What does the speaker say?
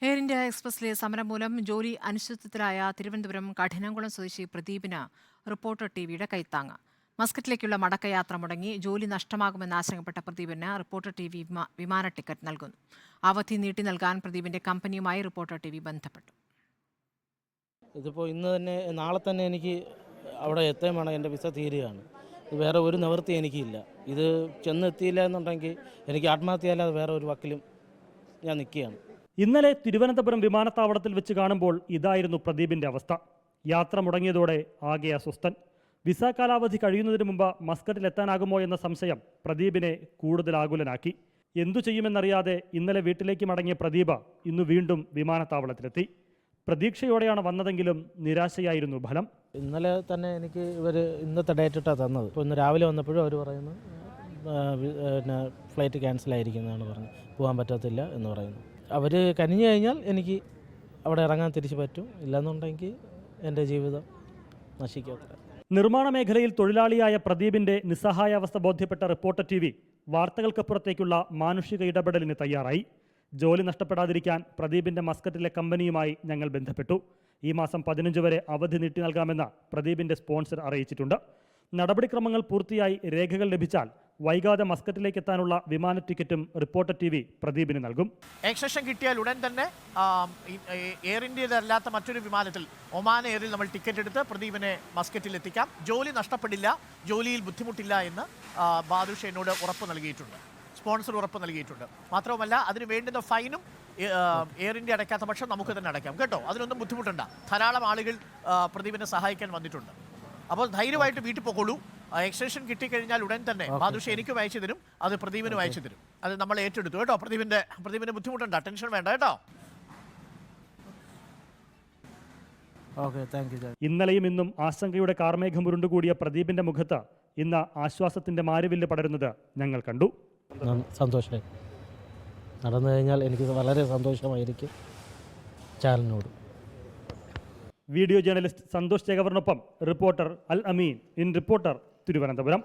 Air India എക്സ്പ്രസിലെ സമരം മൂലം ജോലി അനിശ്ചിതത്വത്തിലായ തിരുവനന്തപുരം കഠിനംകുളം സ്വദേശി പ്രദീപിന് റിപ്പോർട്ടർ ടിവിയുടെ കൈത്താങ്ങ്. മസ്കറ്റിലേക്കുള്ള മടക്കയാത്ര മുടങ്ങി ജോലി നഷ്ടമാകുമെന്ന് ആശങ്കപ്പെട്ട പ്രദീപിന് റിപ്പോർട്ടർ ടിവി വിമാന ടിക്കറ്റ് നൽകുന്നു. അവധി നീട്ടി നൽകാൻ പ്രദീപിന്റെ കമ്പനിയുമായി റിപ്പോർട്ടർ ടിവി ബന്ധപ്പെട്ടു. ഇതിപ്പോൾ നാളെ തന്നെ എനിക്ക് അവിടെ എത്താൻ വേണം. എൻ്റെ വിസ തീരുകയാണ്. വേറെ ഒരു നിവൃത്തി എനിക്കില്ല. ഇത് ചെന്നെത്തിയില്ല എന്നുണ്ടെങ്കിൽ എനിക്ക് ആത്മഹത്യ അല്ലാതെ വേറെ ഒരു വക്കിലും ഞാൻ നിൽക്കുകയാണ്. ഇന്നലെ തിരുവനന്തപുരം വിമാനത്താവളത്തിൽ വെച്ച് കാണുമ്പോൾ ഇതായിരുന്നു പ്രദീപിന്റെ അവസ്ഥ. യാത്ര മുടങ്ങിയതോടെ ആകെ അസ്വസ്ഥൻ. വിസ കാലാവധി കഴിയുന്നതിന് മുമ്പ് മസ്കറ്റിലെത്താനാകുമോ എന്ന സംശയം പ്രദീപിനെ കൂടുതൽ ആകുലനാക്കി. എന്തു ചെയ്യുമെന്നറിയാതെ ഇന്നലെ വീട്ടിലേക്ക് മടങ്ങിയ പ്രദീപ് ഇന്നു വീണ്ടും വിമാനത്താവളത്തിലെത്തി. പ്രതീക്ഷയോടെയാണ് വന്നതെങ്കിലും നിരാശയായിരുന്നു ഫലം. ഇന്നലെ തന്നെ എനിക്ക് ഇന്നത്തെ ഡേറ്റിട്ടാണ് തന്നത്. ഇപ്പോൾ ഇന്ന് രാവിലെ വന്നപ്പോഴും അവർ പറയുന്നു ഫ്ലൈറ്റ് ക്യാൻസലായിരിക്കുന്നതാണ് പറഞ്ഞത്, പോകാൻ പറ്റത്തില്ല എന്ന് പറയുന്നു. അവർ കനിഞ്ഞു കഴിഞ്ഞാൽ എനിക്ക് അവിടെ ഇറങ്ങാൻ തിരിച്ചു പറ്റും, ഇല്ലെന്നുണ്ടെങ്കിൽ എൻ്റെ ജീവിതം നശിക്കത്തില്ല. നിർമ്മാണ മേഖലയിൽ തൊഴിലാളിയായ പ്രദീപിന്റെ നിസ്സഹായാവസ്ഥ ബോധ്യപ്പെട്ട റിപ്പോർട്ടർ ടിവി വാർത്തകൾക്കപ്പുറത്തേക്കുള്ള മാനുഷിക ഇടപെടലിന് തയ്യാറായി. ജോലി നഷ്ടപ്പെടാതിരിക്കാൻ പ്രദീപിന്റെ മസ്കറ്റിലെ കമ്പനിയുമായി ഞങ്ങൾ ബന്ധപ്പെട്ടു. ഈ മാസം 15 വരെ അവധി നീട്ടി നൽകാമെന്ന് പ്രദീപിന്റെ സ്പോൺസർ അറിയിച്ചിട്ടുണ്ട്. നടപടിക്രമങ്ങൾ പൂർത്തിയായി രേഖകൾ ലഭിച്ചാൽ വൈകാതെ മസ്കറ്റിലേക്ക് എത്താനുള്ള വിമാന ടിക്കറ്റും റിപ്പോർട്ടർ ടിവി പ്രദീപിന് നൽകും. എക്സഷൻ കിട്ടിയാൽ ഉടൻ തന്നെ എയർ ഇന്ത്യയിലല്ലാത്ത മറ്റൊരു വിമാനത്തിൽ ഒമാൻ എയറിൽ നമ്മൾ ടിക്കറ്റ് എടുത്ത് പ്രദീപിനെ മസ്കറ്റിൽ എത്തിക്കാം. ജോലി നഷ്ടപ്പെടില്ല, ജോലിയിൽ ബുദ്ധിമുട്ടില്ല എന്ന് ബാദുഷ എന്നോട് ഉറപ്പ് നൽകിയിട്ടുണ്ട്, സ്പോൺസർ ഉറപ്പ് നൽകിയിട്ടുണ്ട്. മാത്രവുമല്ല അതിന് വേണ്ടുന്ന ഫൈനും എയർ ഇന്ത്യ അടയ്ക്കാത്ത പക്ഷം നമുക്ക് തന്നെ അടയ്ക്കാം കേട്ടോ, അതിനൊന്നും ബുദ്ധിമുട്ടുണ്ട്. ധാരാളം ആളുകൾ പ്രദീപിനെ സഹായിക്കാൻ വന്നിട്ടുണ്ട്. അപ്പോൾ ധൈര്യമായിട്ട് വീട്ടിൽ പോയിക്കോളൂ. എക്സ്റ്റൻഷൻ കിട്ടിക്കഴിഞ്ഞാൽ ഉടൻ തന്നെ ബാദുഷ എനിക്കും അയച്ചു തരും, അത് പ്രദീപിനും അയച്ചു തരും. അത് നമ്മൾ ഏറ്റെടുത്തു കേട്ടോ. പ്രദീപിന്റെ ബുദ്ധിമുട്ടുണ്ട്, ടെൻഷൻ വേണ്ട കേട്ടോ. ഇന്നലെയും ഇന്നും ആശങ്കയുടെ കാർമേഘം ഉരുണ്ടുകൂടിയ പ്രദീപിന്റെ മുഖത്ത് ഇന്ന് ആശ്വാസത്തിന്റെ മാരിവില്ല് പടരുന്നത് ഞങ്ങൾ കണ്ടു. സന്തോഷമായി നടന്നു കഴിഞ്ഞാൽ എനിക്ക് വളരെ സന്തോഷമായിരിക്കും. ചാനലിനോട് വീഡിയോ ജേർണലിസ്റ്റ് സന്തോഷ് ചേകവറിനൊപ്പം reporter Al Ameen in reporter Thiruvananthapuram.